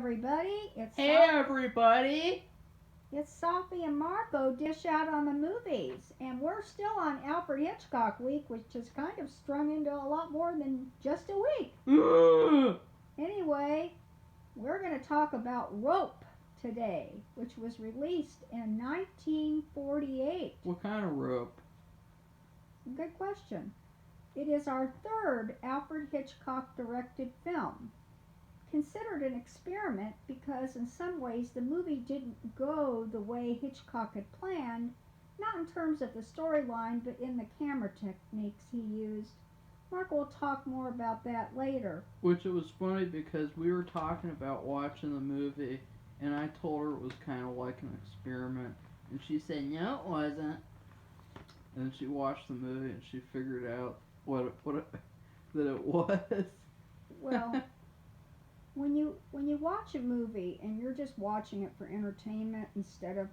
everybody. Hey, everybody. It's Sophie and Marco dish out on the movies. And we're still on Alfred Hitchcock week, which has kind of strung into a lot more than just a week. Anyway, we're going to talk about Rope today, which was released in 1948. What kind of rope? Good question. It is our third Alfred Hitchcock directed film. Considered an experiment because in some ways the movie didn't go the way Hitchcock had planned, not in terms of the storyline but in the camera techniques he used. Mark will talk more about that later. Which it was funny because we were talking about watching the movie and I told her it was kind of like an experiment and she said no it wasn't. And she watched the movie and she figured out that it was. Well, when you watch a movie and you're just watching it for entertainment instead of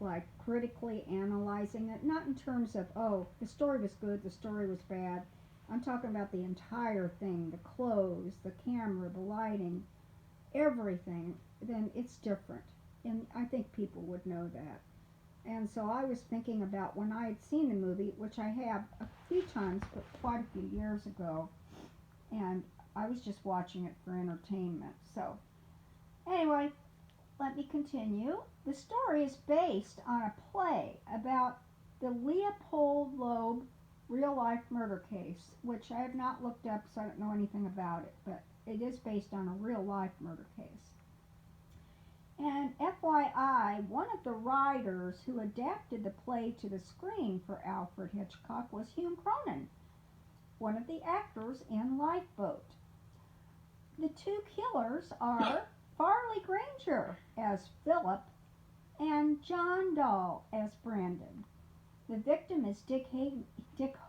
like critically analyzing it, not in terms of the story was good, the story was bad. I'm talking about the entire thing, the clothes, the camera, the lighting, everything. Then it's different, and I think people would know that. And so I was thinking about when I had seen the movie, which I have a few times, but quite a few years ago, and I was just watching it for entertainment. So, anyway, let me continue. The story is based on a play about the Leopold Loeb real-life murder case, which I have not looked up, so I don't know anything about it, but it is based on a real-life murder case. And FYI, one of the writers who adapted the play to the screen for Alfred Hitchcock was Hume Cronyn, one of the actors in Lifeboat. The two killers are Farley Granger as Philip and John Dahl as Brandon. The victim is Dick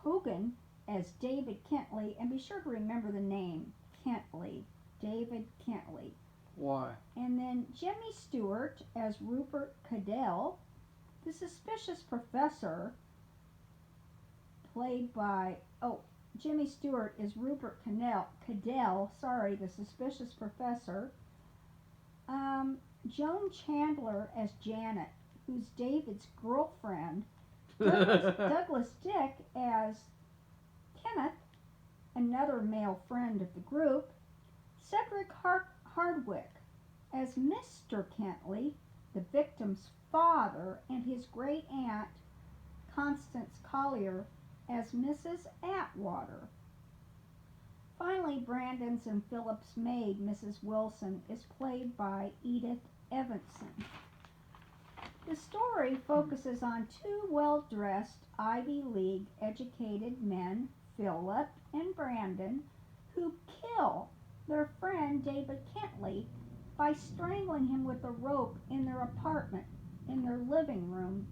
Hogan as David Kentley, and be sure to remember the name, Kentley, David Kentley. Why? And then Jimmy Stewart as Rupert Cadell, the suspicious professor, played by, Jimmy Stewart is Rupert Cadell, the suspicious professor. Joan Chandler as Janet, who's David's girlfriend. Douglas Dick as Kenneth, another male friend of the group. Cedric Hardwick as Mr. Kentley, the victim's father, and his great aunt, Constance Collier, as Mrs. Atwater. Finally, Brandon's and Philip's maid, Mrs. Wilson, is played by Edith Evanson. The story focuses on two well-dressed Ivy League educated men, Philip and Brandon, who kill their friend David Kentley by strangling him with a rope in their apartment, in their living room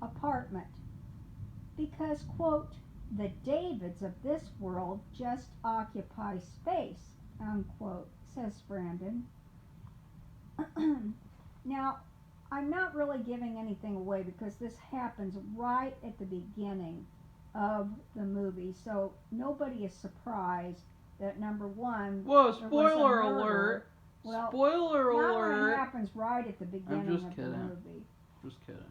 apartment. Because, quote, the Davids of this world just occupy space, unquote, says Brandon. Now, I'm not really giving anything away because this happens right at the beginning of the movie, so nobody is surprised that number one. Whoa! Spoiler alert! Well, spoiler alert! It happens right at the beginning of the movie. Just kidding.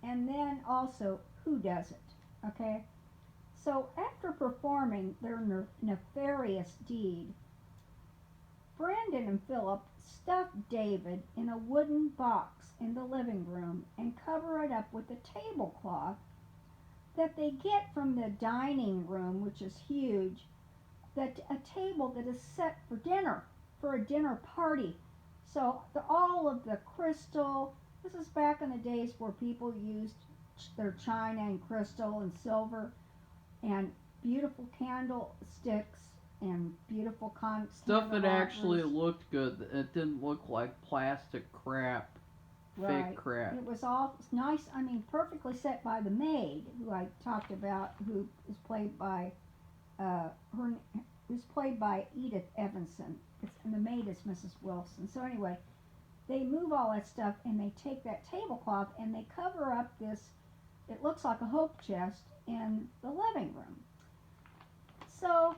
And then also, who does it? Okay. So after performing their nefarious deed, Brandon and Philip stuff David in a wooden box in the living room and cover it up with a tablecloth that they get from the dining room, which is huge, a table that is set for dinner, for a dinner party. So all of the crystal, this is back in the days where people used their china and crystal and silver, and beautiful candlesticks and beautiful stuff that actually looked good. It didn't look like plastic crap, fake crap. It was all nice. I mean, perfectly set by the maid, who I talked about, who is played by who's played by Edith Evanson, and the maid is Mrs. Wilson. So anyway, they move all that stuff and they take that tablecloth and they cover up this. It looks like a hope chest in the living room. So,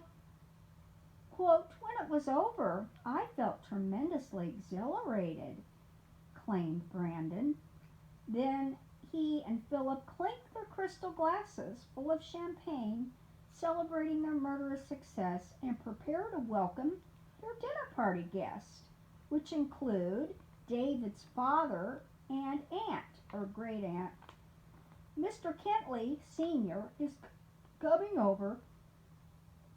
quote, when it was over, I felt tremendous tremendously exhilarated," claimed Brandon. Then he and Philip clinked their crystal glasses full of champagne, celebrating their murderous success, and prepare to welcome their dinner party guests, which include David's father and aunt, or great aunt. Mr. Kentley, Sr., is coming over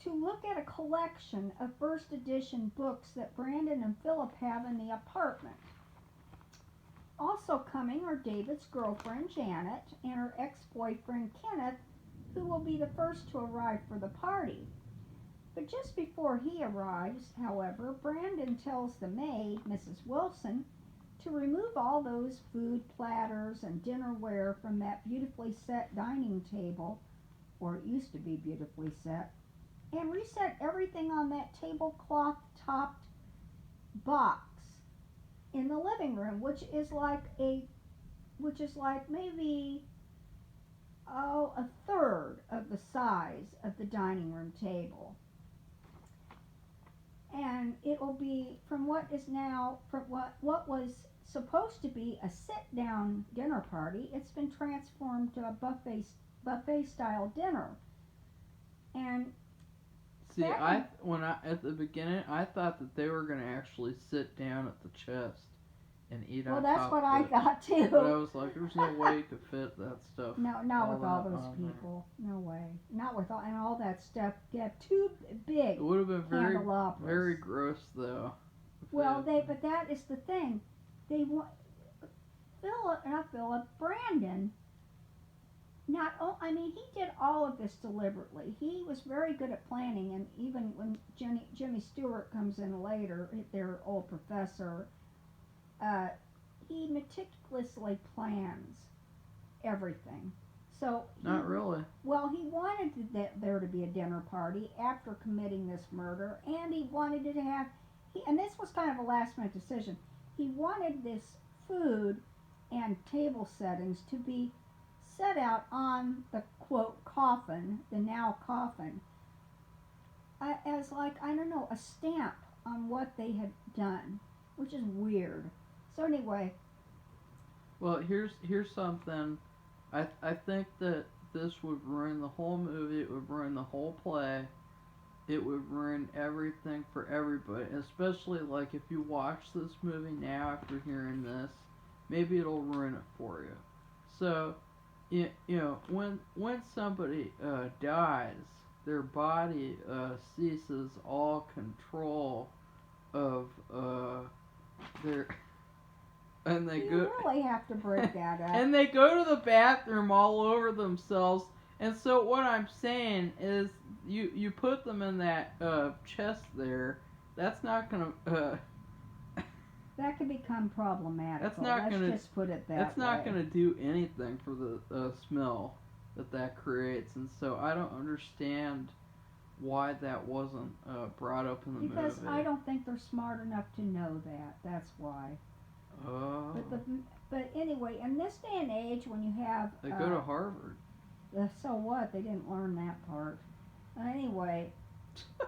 to look at a collection of first edition books that Brandon and Philip have in the apartment. Also coming are David's girlfriend Janet and her ex-boyfriend Kenneth, who will be the first to arrive for the party. But just before he arrives, however, Brandon tells the maid, Mrs. Wilson, to remove all those food platters and dinnerware from that beautifully set dining table, or it used to be beautifully set, and reset everything on that tablecloth topped box in the living room, which is like maybe a third of the size of the dining room table. And it will be from what was supposed to be a sit-down dinner party. It's been transformed to a buffet style dinner. And See, at the beginning, I thought that they were going to actually sit down at the chest and eat well, on that's top what of I it. thought too. But I was like, there's no way you could fit that stuff. No, not with all that those on people. No way. Not with all that stuff. Get too big. It would have been candelabras. very gross though. Well, but that is the thing. They want Brandon. He did all of this deliberately. He was very good at planning, and even when Jimmy Stewart comes in later, their old professor, he meticulously plans everything. So not really. Well, he wanted there to be a dinner party after committing this murder, and he wanted it to have. And this was kind of a last-minute decision. He wanted this food and table settings to be set out on the quote coffin, the now coffin, as a stamp on what they had done, which is weird. So anyway. Well, here's something. I think that this would ruin the whole movie. It would ruin the whole play. It would ruin everything for everybody. Especially like if you watch this movie now after hearing this, maybe it'll ruin it for you. So, when somebody dies, their body ceases all control of their. And they really have to break that up. And they go to the bathroom all over themselves. And so what I'm saying is, you put them in that chest there. That's not gonna. That could become problematic. That's not gonna. Just put it that That's way. not gonna do anything for the smell that creates. And so I don't understand why that wasn't brought up in the movie. Because I don't think they're smart enough to know that. That's why. Oh. But anyway, in this day and age, when you have they go to Harvard. So what? They didn't learn that part. Anyway,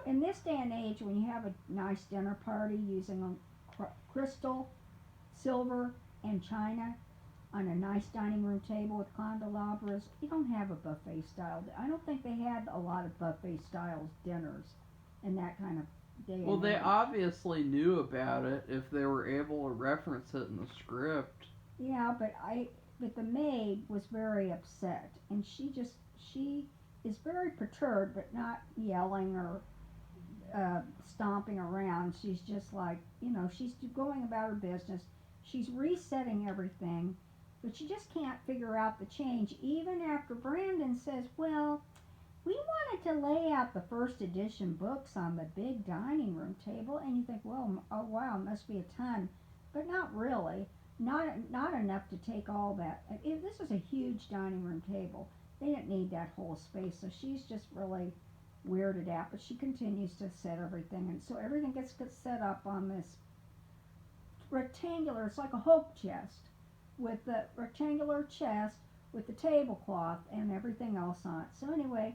in this day and age, when you have a nice dinner party using crystal, silver, and china on a nice dining room table with candelabras, you don't have a buffet style. I don't think they had a lot of buffet style dinners in that kind of day. Well, they obviously knew about it if they were able to reference it in the script. Yeah, but the maid was very upset, and she is very perturbed, but not yelling or stomping around. She's just like, she's going about her business. She's resetting everything, but she just can't figure out the change, even after Brandon says, well, we wanted to lay out the first edition books on the big dining room table. And you think, well, oh wow, must be a ton, but not really. Not enough to take all that. This is a huge dining room table. They didn't need that whole space, so she's just really weirded out. But she continues to set everything, and so everything gets set up on this rectangular. It's like a hope chest with the rectangular chest with the tablecloth and everything else on it. So anyway,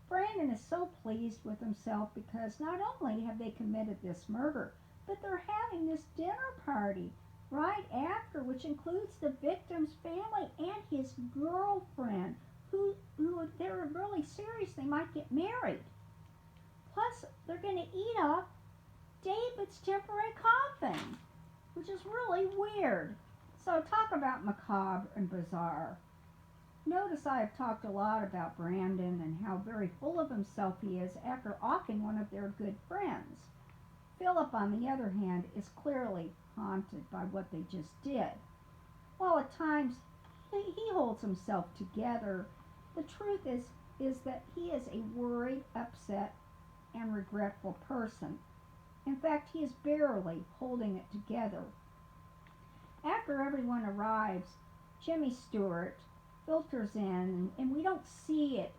Brandon is so pleased with himself because not only have they committed this murder, But they're having this dinner party right after, which includes the victim's family and his girlfriend, who they're really serious. They might get married. Plus, they're going to eat up David's temporary coffin, which is really weird. So, talk about macabre and bizarre. Notice I have talked a lot about Brandon and how very full of himself he is after offing one of their good friends. Philip, on the other hand, is clearly haunted by what they just did. While at times he holds himself together, the truth is that he is a worried, upset, and regretful person. In fact, he is barely holding it together. After everyone arrives, Jimmy Stewart filters in, and we don't see it.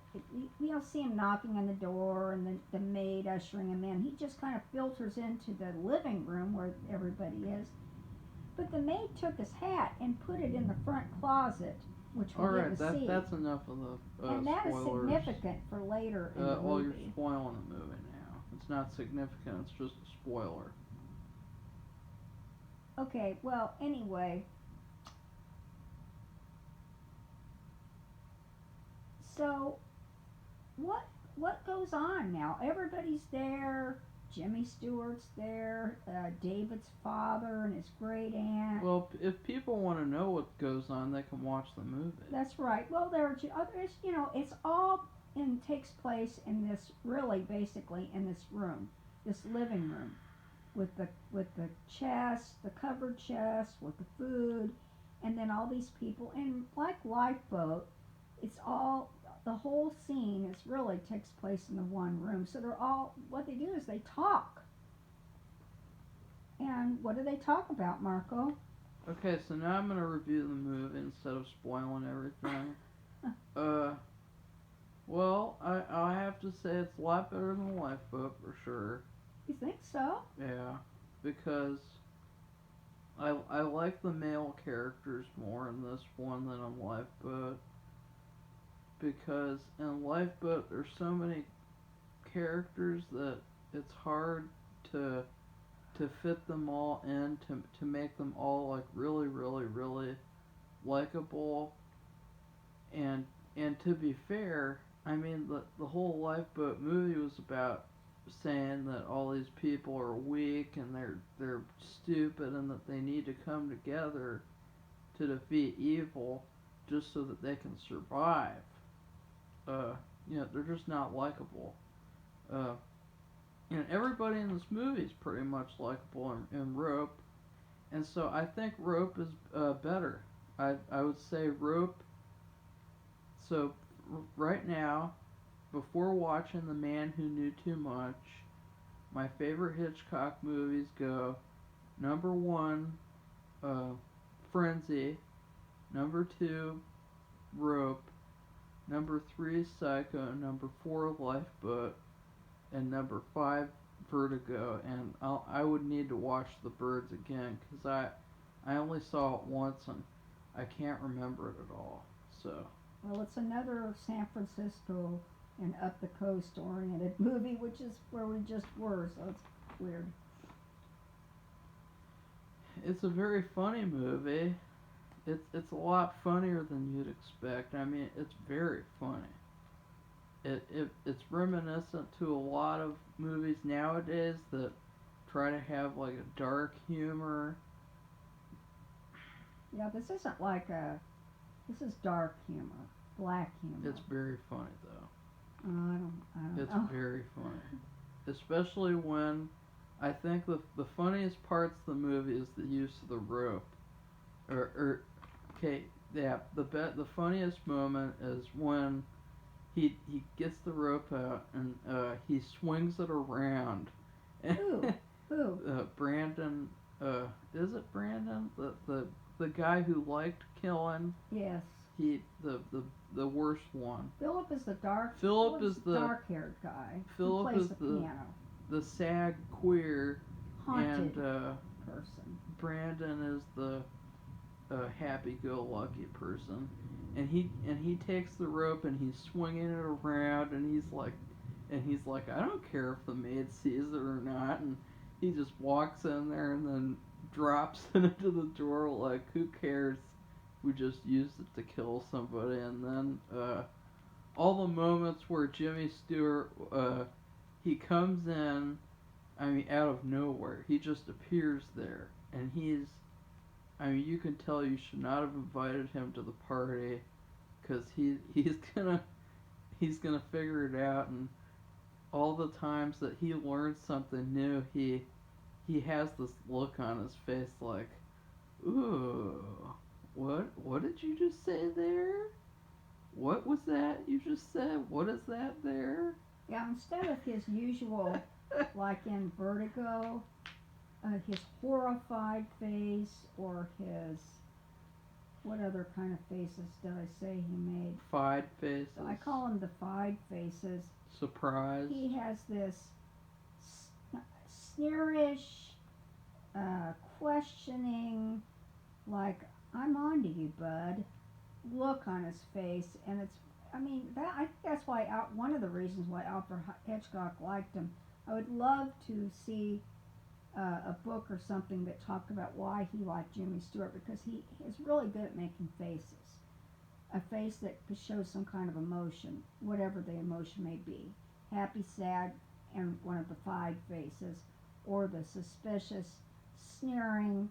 We don't see him knocking on the door and the maid ushering him in. He just kind of filters into the living room where everybody is. But the maid took his hat and put it in the front closet, which we didn't see. That's enough of the and that spoilers. is significant for later in the Well, movie. you're spoiling the movie now. It's not significant. It's just a spoiler. Okay, well, anyway. So, what goes on now? Everybody's there. Jimmy Stewart's there. David's father and his great aunt. Well, if people want to know what goes on, they can watch the movie. That's right. Well, there are others. It's all takes place in this, really, basically in this room, this living room, with the chest, the covered chest, with the food, and then all these people. And like Lifeboat, it's all, the whole scene is really takes place in the one room. So they're all, what they do is they talk. And what do they talk about, Marco? Okay, so now I'm going to review the movie instead of spoiling everything. Well, I have to say it's a lot better than Lifeboat for sure. You think so? Yeah, because I like the male characters more in this one than in Lifeboat. Because in Lifeboat there's so many characters that it's hard to fit them all in, to make them all like really likable. And to be fair, I mean the whole Lifeboat movie was about saying that all these people are weak and they're stupid and that they need to come together to defeat evil just so that they can survive. They're just not likable. Everybody in this movie is pretty much likable in Rope, and so I think Rope is better. I would say Rope. So right now, before watching The Man Who Knew Too Much, my favorite Hitchcock movies go number 1, Frenzy, number 2, Rope, number 3, Psycho, number 4, Lifeboat, and number 5, Vertigo. And I would need to watch The Birds again because I only saw it once and I can't remember it at all. So. Well, it's another San Francisco and up the coast oriented movie, which is where we just were, so it's weird. It's a very funny movie. It's a lot funnier than you'd expect. I mean, it's very funny. It's reminiscent to a lot of movies nowadays that try to have like a dark humor. Yeah, this isn't like this is dark humor, black humor. It's very funny though. I don't It's know. very funny. Especially when I think the funniest parts of the movie is the use of the rope. The funniest moment is when he gets the rope out and he swings it around. Who? Brandon. Is it Brandon? The guy who liked killing. Yes. The worst one. Philip is the dark-haired guy. Philip who plays is the piano. The sad queer. Haunted and person. Brandon is the happy-go-lucky person, and he takes the rope and he's swinging it around, and he's like, I don't care if the maid sees it or not, and he just walks in there and then drops it into the drawer like, who cares? We just used it to kill somebody. And then all the moments where Jimmy Stewart, he comes in, I mean, out of nowhere. He just appears there. And I mean, you can tell you should not have invited him to the party because he's gonna figure it out. And all the times that he learns something new, he has this look on his face like, ooh, what did you just say there? What was that you just said? What is that there? Yeah, instead of his usual, like in Vertigo, his horrified face, or his, what other kind of faces did I say he made? Fied faces. I call them the Fied faces. Surprise. He has this sneerish, questioning, like, I'm on to you, bud, look on his face. And it's, I mean, I think that's why, one of the reasons why Alfred Hitchcock liked him. I would love to see a book or something that talked about why he liked Jimmy Stewart, because he is really good at making faces. A face that shows some kind of emotion, whatever the emotion may be. Happy, sad, and one of the Five faces. Or the suspicious, sneering,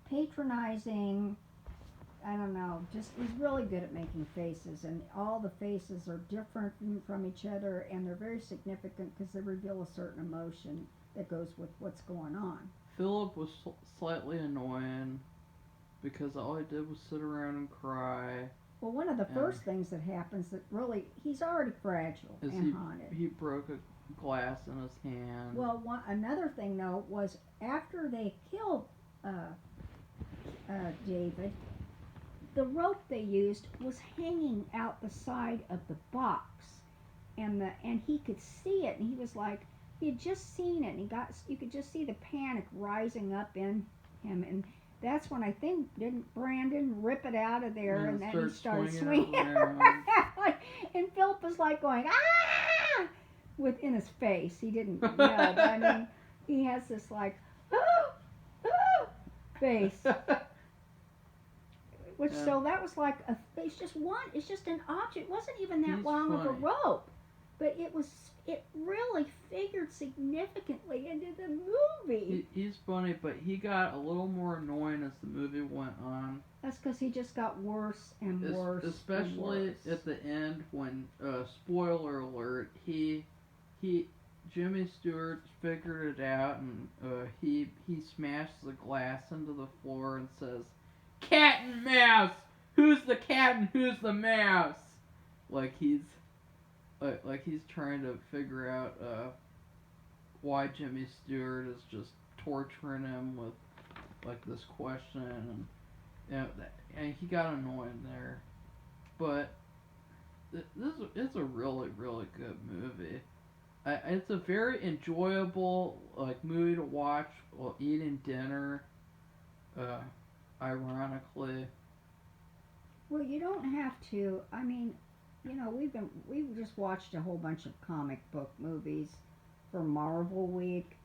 patronizing, I don't know, just he's really good at making faces. And all the faces are different from each other, and they're very significant because they reveal a certain emotion that goes with what's going on. Philip was slightly annoying because all he did was sit around and cry. Well, one of the first things that happens that really, he's already fragile and haunted. He broke a glass in his hand. Well, another thing though was after they killed David, the rope they used was hanging out the side of the box, and he could see it, and he was like, he had just seen it, and you could just see the panic rising up in him, and that's when I think, didn't Brandon rip it out of there, and then he started swinging it around. And Philip was like going, ah, within his face. He didn't yell, but I mean, he has this like, oh, oh, face. Which, so that was like it's just an object. It wasn't even that long of a rope, but it really figured significantly into the movie. He's funny, but he got a little more annoying as the movie went on. That's because he just got worse and worse. Especially and worse. At the end when, spoiler alert, Jimmy Stewart figured it out, and he smashed the glass into the floor and says, "Cat and mouse! Who's the cat and who's the mouse?" Like he's trying to figure out why Jimmy Stewart is just torturing him with like this question, and he got annoying there. But it's a really, really good movie. It's a very enjoyable movie to watch while eating dinner. Ironically. Well, you don't have to. I mean, we've just watched a whole bunch of comic book movies for Marvel Week,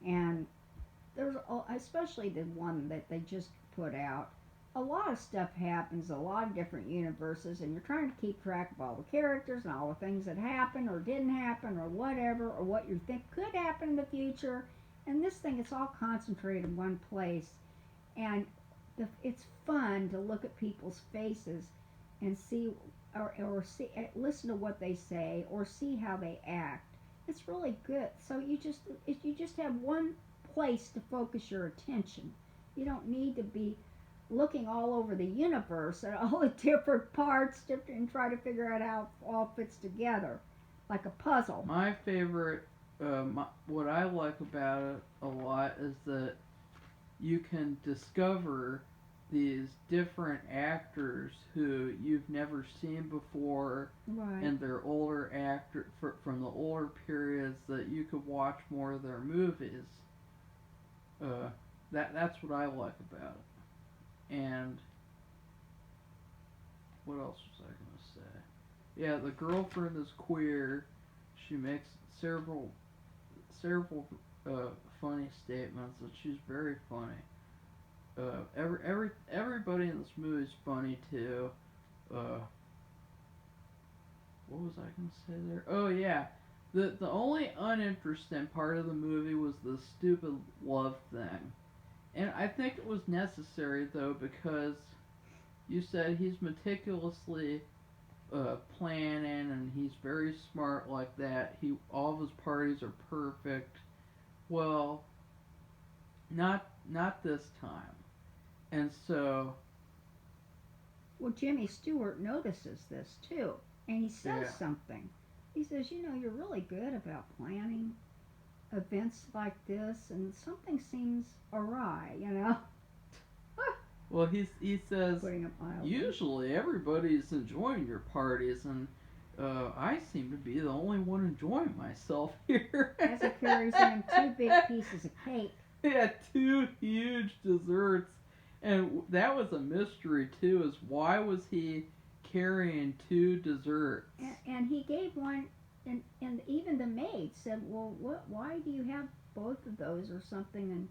and there's especially the one that they just put out. A lot of stuff happens, a lot of different universes, and you're trying to keep track of all the characters and all the things that happened or didn't happen or whatever, or what you think could happen in the future. And this thing, it's all concentrated in one place, and it's fun to look at people's faces and see or see, listen to what they say or see how they act. It's really good. So you just have one place to focus your attention. You don't need to be looking all over the universe at all the different parts and try to figure out how it all fits together like a puzzle. My favorite, what I like about it a lot is that you can discover these different actors who you've never seen before, right. And they're older actors from the older periods that you could watch more of their movies. That's what I like about it. And what else was I gonna say? Yeah, the girlfriend is queer. She makes several funny statements, and she's very funny. Everybody in this movie is funny too. Uh, what was I gonna say there? Oh yeah, the only uninteresting part of the movie was the stupid love thing, and I think it was necessary though because you said he's meticulously planning and he's very smart like that. All of his parties are perfect. Well, not this time. And so Well, Jimmy Stewart notices this too, and he says yeah. something. He says, "You know, you're really good about planning events like this, and something seems awry." You know, Well, he says putting it mildly. usually everybody's enjoying your parties, and I seem to be the only one enjoying myself here. As he carries in two big pieces of cake. He had two huge desserts, and that was a mystery too. Is why was he carrying two desserts? And he gave one, and even the maid said, "Well, what? Why do you have both of those or something?" And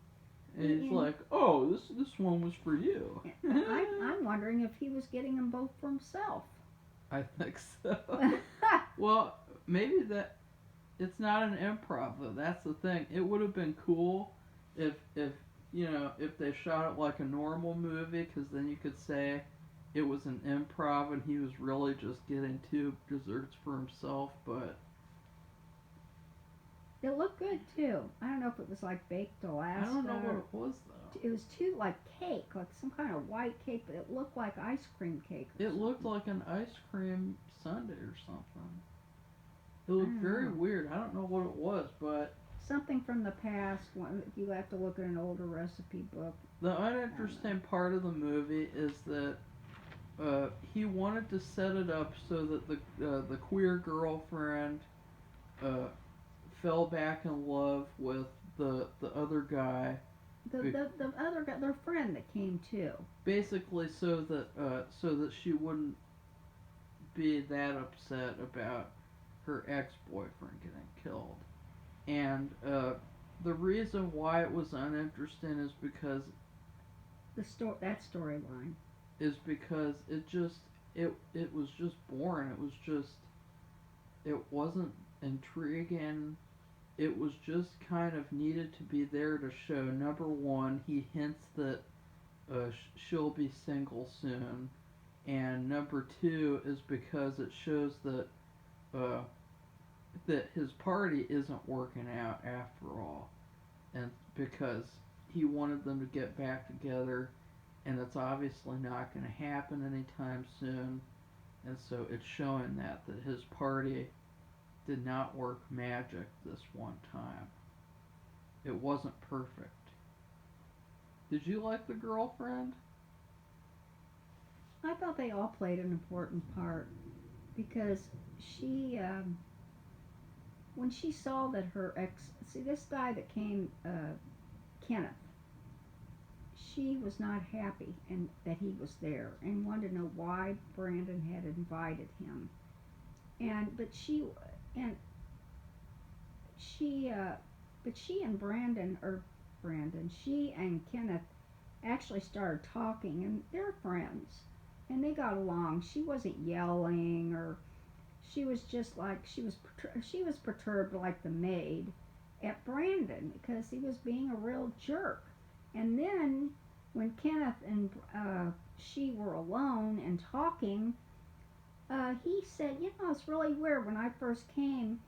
he's like, "Oh, this one was for you." I'm wondering if he was getting them both for himself. I think so. Well, maybe that it's not an improv though. That's the thing. It would have been cool if if they shot it like a normal movie, because then you could say it was an improv and he was really just getting two desserts for himself. But It looked good too. I don't know if it was like baked I Alaska. don't know what it was though. It was too like cake, like some kind of white cake, but it looked like ice cream cake. It looked like an ice cream sundae or something. It looked very know. weird. I don't know what it was, but Something from the past. You have to look at an older recipe book. the uninteresting part of the movie is that he wanted to set it up so that the queer girlfriend uh, fell back in love with the other guy. The other guy, their friend that came too. Basically, so that she wouldn't be that upset about her ex boyfriend getting killed. And the reason why it was uninteresting That storyline. is because it was just boring. It wasn't intriguing. It was just kind of needed to be there to show. Number one, he hints that she'll be single soon, and number two is because it shows uh, that his party isn't working out after all, and because he wanted them to get back together, and it's obviously not going to happen anytime soon, and so it's showing that his party did not work magic this one time. It wasn't perfect. Did you like the girlfriend? I thought they all played an important part because she, when she saw that her ex, see this guy that came, Kenneth, she was not happy and that he was there and wanted to know why Brandon had invited him. And but she and she but she and she and Kenneth actually started talking, and they're friends and they got along. She wasn't yelling, or she was just like she was perturbed like the maid at Brandon because he was being a real jerk. And then when Kenneth and she were alone and talking, he said, "You know, it's really weird. When I first came,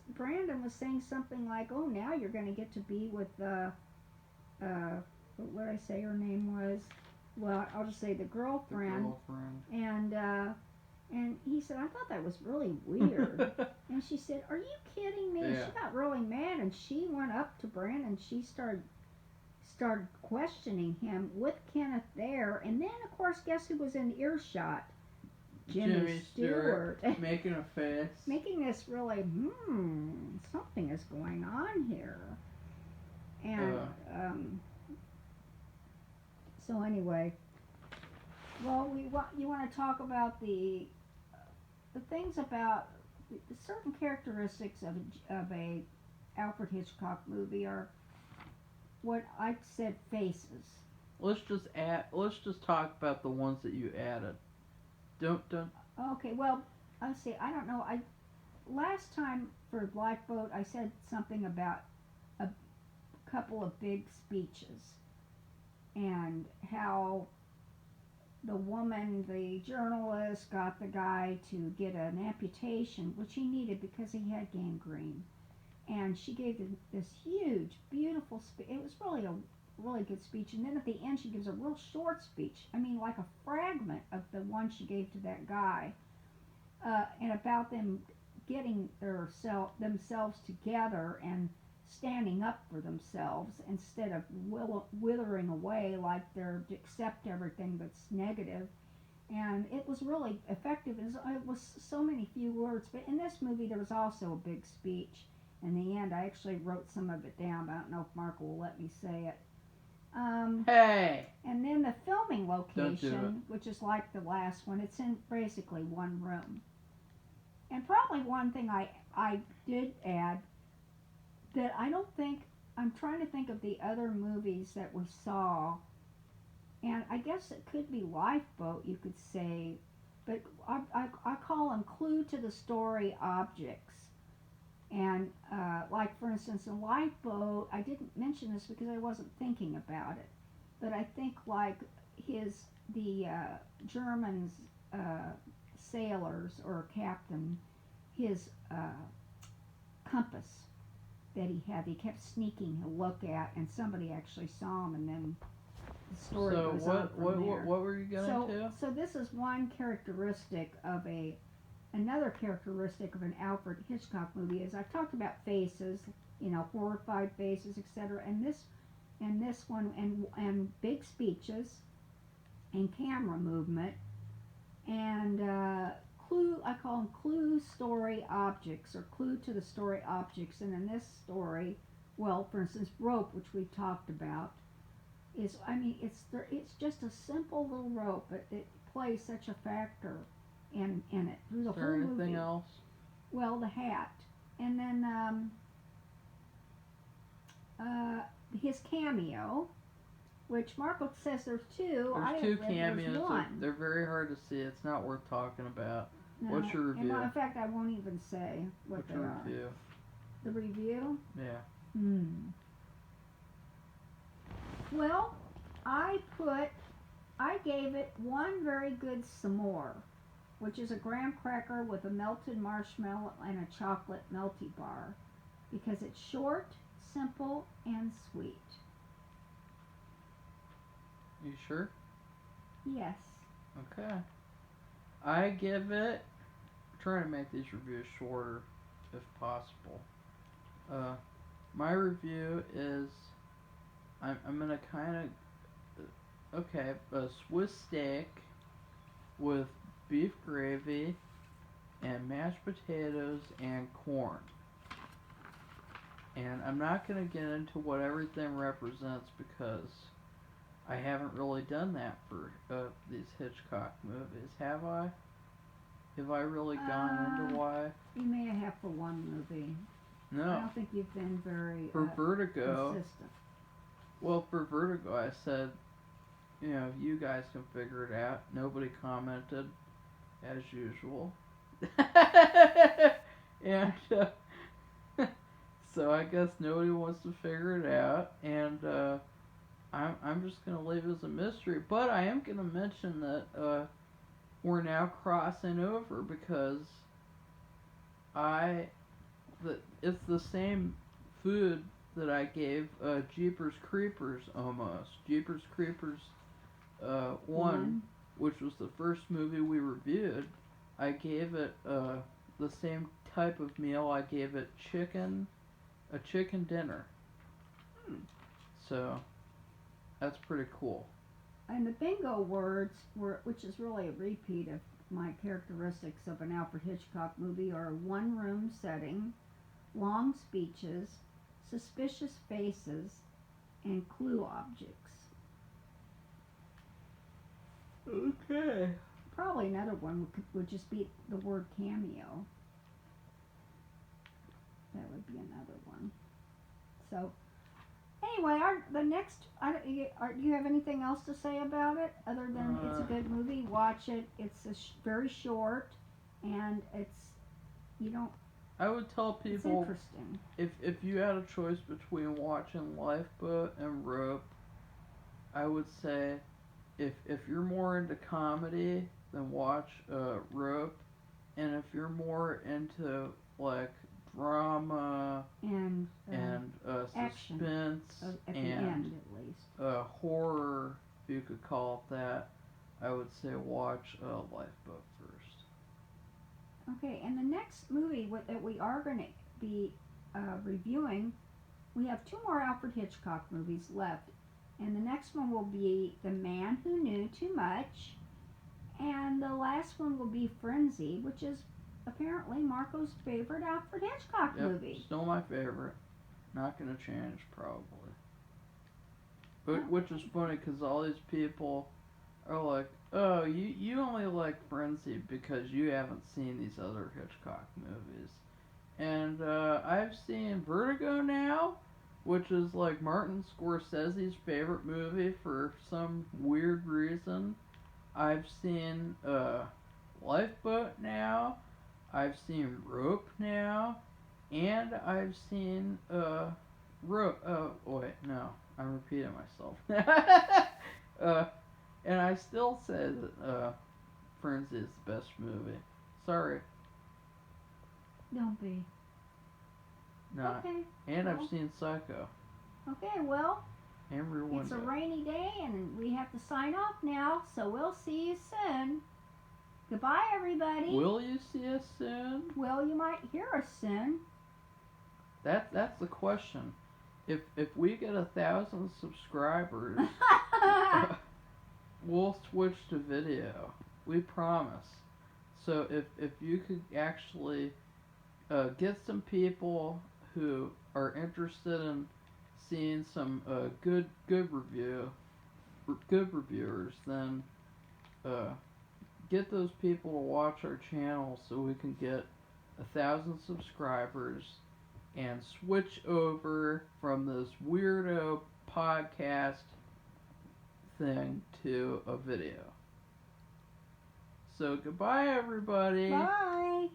Brandon was saying something like, 'Oh, now you're going to get to be with what did I say her name was? Well, I'll just say the girlfriend.'" And he said, "I thought that was really weird." And she said, "Are you kidding me?" Yeah. She got really mad, and she went up to Brandon. She started questioning him with Kenneth there, and then of course, guess who was in earshot? Jimmy Stewart. Making a face. Making this really, something is going on here. And so anyway, well, you want to talk about the things about the certain characteristics of a Alfred Hitchcock movie are what I said faces. Let's just talk about the ones that you added. Don't. Okay, well, let's see. I don't know. I last time for Lifeboat, I said something about a couple of big speeches and how the woman, the journalist, got the guy to get an amputation, which he needed because he had gangrene. And she gave this huge, beautiful speech. It was really a really good speech. And then at the end, she gives a real short speech. I mean, like a fragment of the one she gave to that guy, and about them getting themselves together and standing up for themselves instead of withering away like they're to accept everything that's negative. And it was really effective. It was so many few words. But in this movie, there was also a big speech. In the end, I actually wrote some of it down, but I don't know if Mark will let me say it. Hey! And then the filming Don't do location, which is like the last one, it's in basically one room. And probably one thing I did add that I don't think, I'm trying to think of the other movies that we saw, and I guess it could be Lifeboat, you could say, but I call them clue to the story objects. And like for instance in Lifeboat, I didn't mention this because I wasn't thinking about it, but I think like the German's sailors or captain, his compass that he kept sneaking to look at, and somebody actually saw him, and then the story goes on from there. What were you going to? So this is one characteristic of another characteristic of an Alfred Hitchcock movie is I've talked about faces, horrified faces, etc. And this one and big speeches and camera movement and I call them clue story objects or clue to the story objects. And in this story, well, for instance, rope, which we've talked about, it's just a simple little rope, but it plays such a factor in it through the whole movie. Anything else? Well, the hat, and then his cameo, which Marco says there's two. There's two cameos. There's one. They're very hard to see. It's not worth talking about. No, What's your review? In fact, I won't even say what What's they your are. review? The review? Yeah. Well, I gave it one very good s'more, which is a graham cracker with a melted marshmallow and a chocolate melty bar, because it's short, simple, and sweet. You sure? Yes. Okay. I give it. Trying to make these reviews shorter, if possible. My review is. I'm gonna kind of. Okay, a Swiss steak with beef gravy and mashed potatoes and corn. And I'm not going to get into what everything represents because I haven't really done that for these Hitchcock movies, have I? Have I really gone into why? You may have for one movie. No. I don't think you've been very For Vertigo. consistent. Well, for Vertigo, I said, you guys can figure it out. Nobody commented, as usual. And so I guess nobody wants to figure it out, and I'm just going to leave it as a mystery. But I am going to mention that we're now crossing over because it's the same food that I gave Jeepers Creepers almost. Jeepers Creepers 1, which was the first movie we reviewed. I gave it the same type of meal. I gave it a chicken dinner. So that's pretty cool. And the bingo words which is really a repeat of my characteristics of an Alfred Hitchcock movie, are one room setting, long speeches, suspicious faces, and clue objects. Okay. Probably another one would just be the word cameo. That would be another one. So anyway, the next, do you have anything else to say about it other than it's a good movie? Watch it. It's very short, and you don't. I would tell It's people interesting. if you had a choice between watching Lifeboat and Rope, I would say if you're more into comedy, then watch Rope, and if you're more into like drama And action suspense at the and end, at least. horror, if you could call it that, I would say watch Lifeboat first. Okay, and the next movie that we are going to be reviewing, we have two more Alfred Hitchcock movies left. And the next one will be The Man Who Knew Too Much. And the last one will be Frenzy, which is apparently Marco's favorite Alfred Hitchcock movie. Still my favorite. Not going to change, probably. But, which is funny, because all these people are like, oh, you only like Frenzy because you haven't seen these other Hitchcock movies. And I've seen Vertigo now, which is like Martin Scorsese's favorite movie for some weird reason. I've seen Lifeboat now. I've seen Rope now. And I've seen Rope. Wait, no. I'm repeating myself. And I still say that Frenzy is the best movie. Sorry. Don't be. Not. Okay. And well, I've seen Psycho. Okay, well, And Rear Window. it's a rainy day and we have to sign off now, so we'll see you soon. Goodbye, everybody. Will you see us soon? Well, you might hear us soon. That's the question. If we get 1,000 subscribers, we'll switch to video. We promise. So if you could actually get some people who are interested in seeing some good reviewers, then get those people to watch our channel so we can get 1,000 subscribers and switch over from this weirdo podcast thing to a video. So goodbye, everybody. Bye.